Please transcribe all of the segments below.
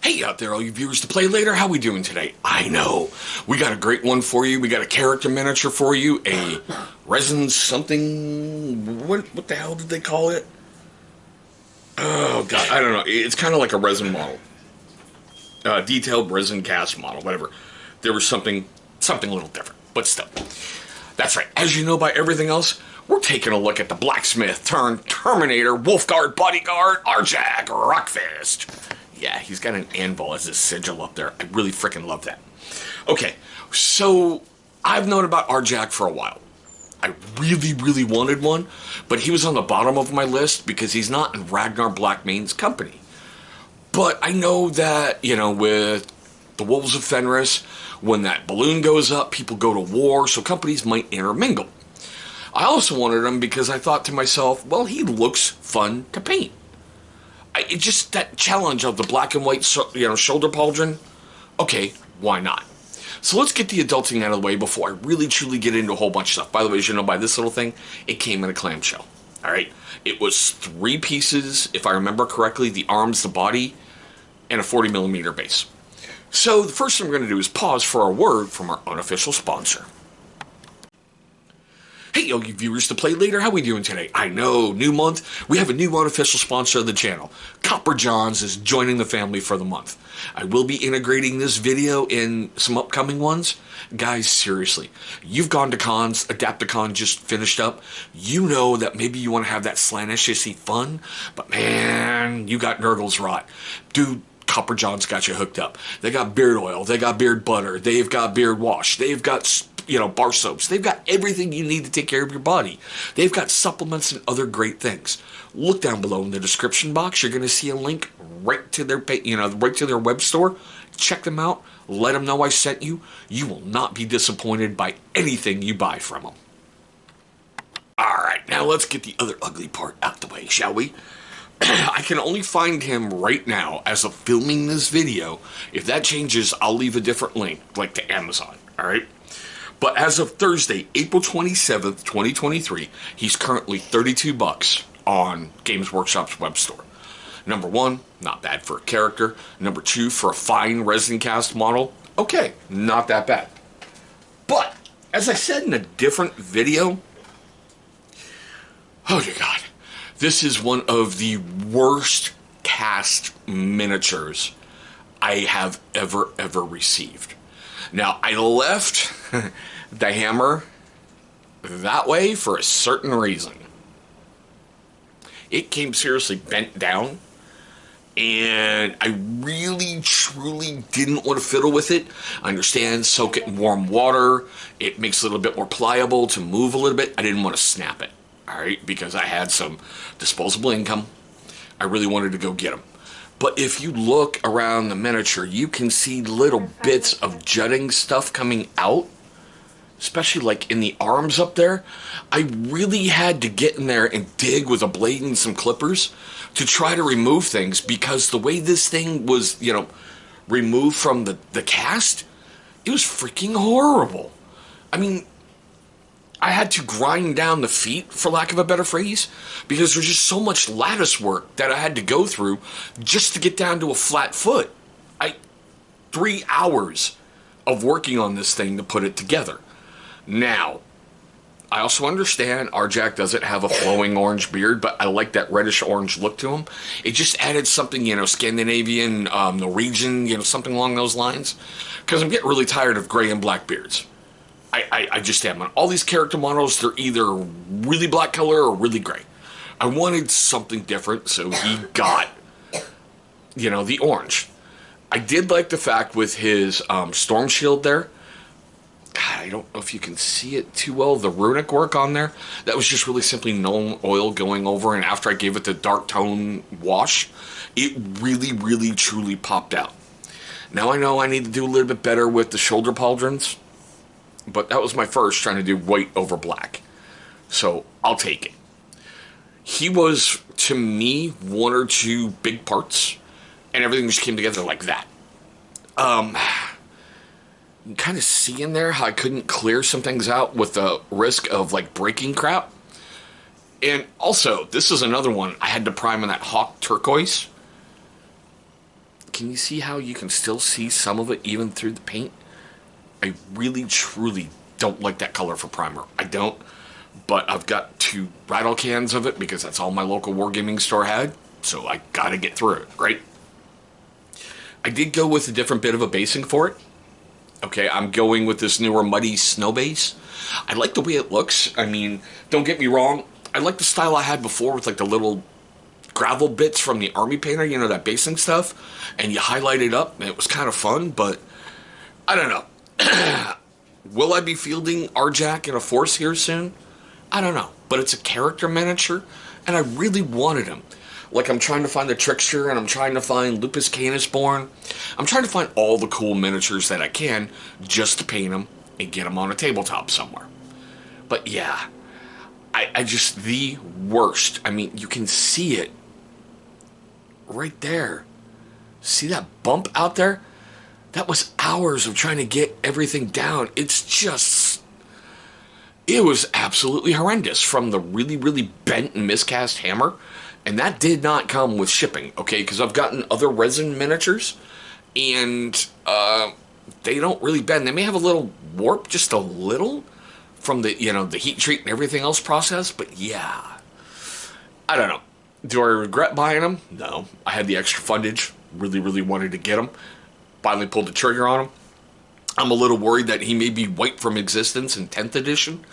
Hey out there, all you viewers to play later, how we doing today? I know, we got a great one for you. We got a character miniature for you, a resin something, what the hell did they call it? Oh god, I don't know. It's kind of like a resin model. Detailed resin cast model, whatever. There was something a little different, but still. That's right, as you know by everything else, we're taking a look at the blacksmith turned Terminator Wolfguard bodyguard Arjac Rockfist. Yeah, he's got an anvil as his sigil up there. I really freaking love that. Okay, so I've known about Arjac for a while. I really wanted one, but he was on the bottom of my list because he's not in Ragnar Blackmane's company. But I know that, you know, with the Wolves of Fenris, when that balloon goes up, people go to war, so companies might intermingle. I also wanted him because I thought to myself, well, he looks fun to paint. It just, that challenge of the black and white, shoulder pauldron, okay, why not? So let's get the adulting out of the way before I really truly get into a whole bunch of stuff. By the way, as you know by this little thing, it came in a clamshell, all right? It was 3 pieces, if I remember correctly, the arms, the body, and a 40mm base. So the first thing we're going to do is pause for a word from our unofficial sponsor. Hey, all you viewers to play later, how we doing today? I know, new month, we have a new unofficial sponsor of the channel. Copper Johns is joining the family for the month. I will be integrating this video in some upcoming ones. Guys, seriously, you've gone to cons, Adapticon just finished up. You know that maybe you want to have that slanishissy fun, but man, you got Nurgle's rot. Dude, Copper John's got you hooked up. They got beard oil, they got beard butter, they've got beard wash, they've got, bar soaps. They've got everything you need to take care of your body. They've got supplements and other great things. Look down below in the description box. You're going to see a link right to their, right to their web store. Check them out. Let them know I sent you. You will not be disappointed by anything you buy from them. All right, now let's get the other ugly part out the way, shall we? I can only find him right now as of filming this video. If that changes, I'll leave a different link, like to Amazon, all right? But as of Thursday, April 27th, 2023, he's currently $32 on Games Workshop's web store. Number 1, not bad for a character. Number 2, for a fine resin cast model, okay, not that bad. But, as I said in a different video, oh dear God, this is one of the worst cast miniatures I have ever received. Now, I left the hammer that way for a certain reason. It came seriously bent down, and I really, truly didn't want to fiddle with it. I understand, soak it in warm water. It makes it a little bit more pliable to move a little bit. I didn't want to snap it, all right, because I had some disposable income. I really wanted to go get them. But if you look around the miniature, you can see little bits of jutting stuff coming out, especially like in the arms up there. I really had to get in there and dig with a blade and some clippers to try to remove things, because the way this thing was, removed from the cast, it was freaking horrible. I mean, I had to grind down the feet, for lack of a better phrase, because there's just so much lattice work that I had to go through just to get down to a flat foot. 3 hours of working on this thing to put it together. Now, I also understand Arjac doesn't have a flowing orange beard, but I like that reddish orange look to him. It just added something, Scandinavian, Norwegian, something along those lines, because I'm getting really tired of gray and black beards. I just am. On all these character models, they're either really black color or really gray. I wanted something different, so he got, the orange. I did like the fact with his storm shield there. God, I don't know if you can see it too well, the runic work on there. That was just really simply gnome oil going over, and after I gave it the dark tone wash, it really, truly popped out. Now I know I need to do a little bit better with the shoulder pauldrons, but that was my first, trying to do white over black. So, I'll take it. He was, to me, 1 or 2 big parts, and everything just came together like that. You kind of see in there how I couldn't clear some things out with the risk of, breaking crap. And also, this is another one I had to prime in that Hawk turquoise. can you see how you can still see some of it even through the paint? I really, truly don't like that color for primer. I don't. But I've got 2 rattle cans of it because that's all my local wargaming store had. So I gotta get through it, right? I did go with a different bit of a basing for it. Okay, I'm going with this newer muddy snow base. I like the way it looks. I mean, don't get me wrong. I like the style I had before with like the little gravel bits from the army painter, you know, that basing stuff. And you highlight it up and it was kind of fun, but I don't know. Will I be fielding Arjac in a force here soon? I don't know, but it's a character miniature, and I really wanted him. Like, I'm trying to find the Trickster, and I'm trying to find Lupus Canisborn. I'm trying to find all the cool miniatures that I can just to paint them and get them on a tabletop somewhere. But yeah, I just, the worst. I mean, you can see it right there. See that bump out there? That was hours of trying to get everything down. It's just... It was absolutely horrendous from the really, really bent and miscast hammer. And that did not come with shipping, okay? Because I've gotten other resin miniatures, and they don't really bend. They may have a little warp, just a little, from the, you know, the heat treat and everything else process. But yeah, I don't know. Do I regret buying them? No. I had the extra fundage. Really, really wanted to get them. Finally pulled the trigger on them. I'm a little worried that he may be wiped from existence in 10th edition.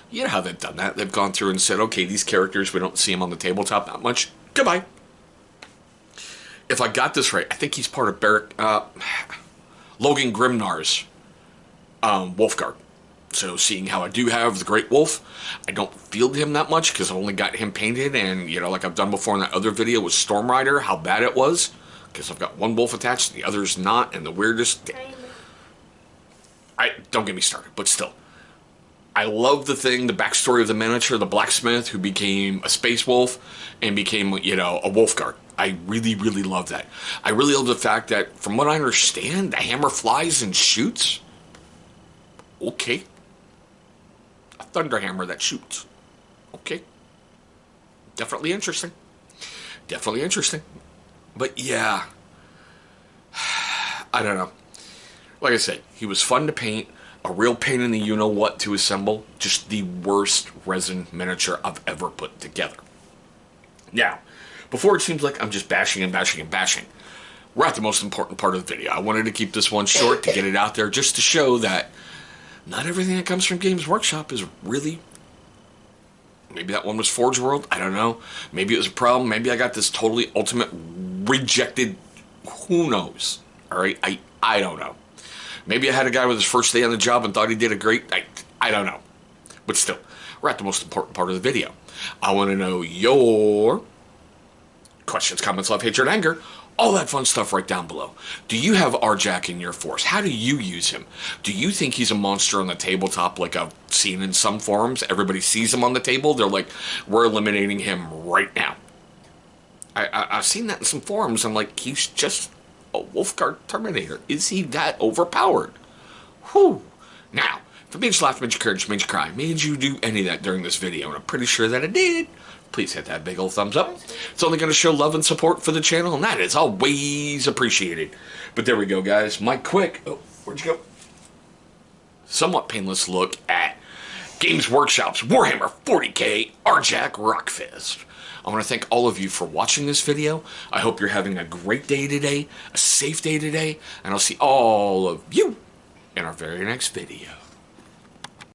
You know how they've done that. They've gone through and said, okay, these characters, we don't see them on the tabletop that much. Goodbye. If I got this right, I think he's part of Logan Grimnar's Wolfguard. So seeing how I do have the Great Wolf, I don't field him that much because I only got him painted. And, you know, like I've done before in that other video with Storm Rider, how bad it was. Because I've got one wolf attached, the other's not. And the weirdest... Don't get me started, but still. I love the backstory of the miniature, the blacksmith who became a space wolf and became, you know, a wolf guard. I really, really love that. I really love the fact that, from what I understand, the hammer flies and shoots. Okay. A thunder hammer that shoots. Okay. Definitely interesting. Definitely interesting. But yeah. I don't know. Like I said, he was fun to paint, a real pain in the you-know-what to assemble, just the worst resin miniature I've ever put together. Now, before it seems like I'm just bashing and bashing and bashing, we're at the most important part of the video. I wanted to keep this one short to get it out there just to show that not everything that comes from Games Workshop is really... Maybe that one was Forge World, I don't know. Maybe it was a problem, maybe I got this totally ultimate rejected... Who knows? Alright, I don't know. Maybe I had a guy with his first day on the job and thought he did a great... I don't know. But still, we're at the most important part of the video. I want to know your questions, comments, love, hatred, anger, all that fun stuff right down below. Do you have Arjac in your force? How do you use him? Do you think he's a monster on the tabletop like I've seen in some forums? Everybody sees him on the table. They're like, we're eliminating him right now. I've seen that in some forums. I'm like, he's just... a Wolfguard Terminator. Is he that overpowered? Whew. Now, if it made you laugh, made you cringe, made you cry, made you do any of that during this video, and I'm pretty sure that it did, please hit that big old thumbs up. It's only going to show love and support for the channel, and that is always appreciated. But there we go, guys. My quick... Oh, where'd you go? Somewhat painless look at Games Workshop's Warhammer 40K Arjac Rockfist. I want to thank all of you for watching this video. I hope you're having a great day today, a safe day today, and I'll see all of you in our very next video.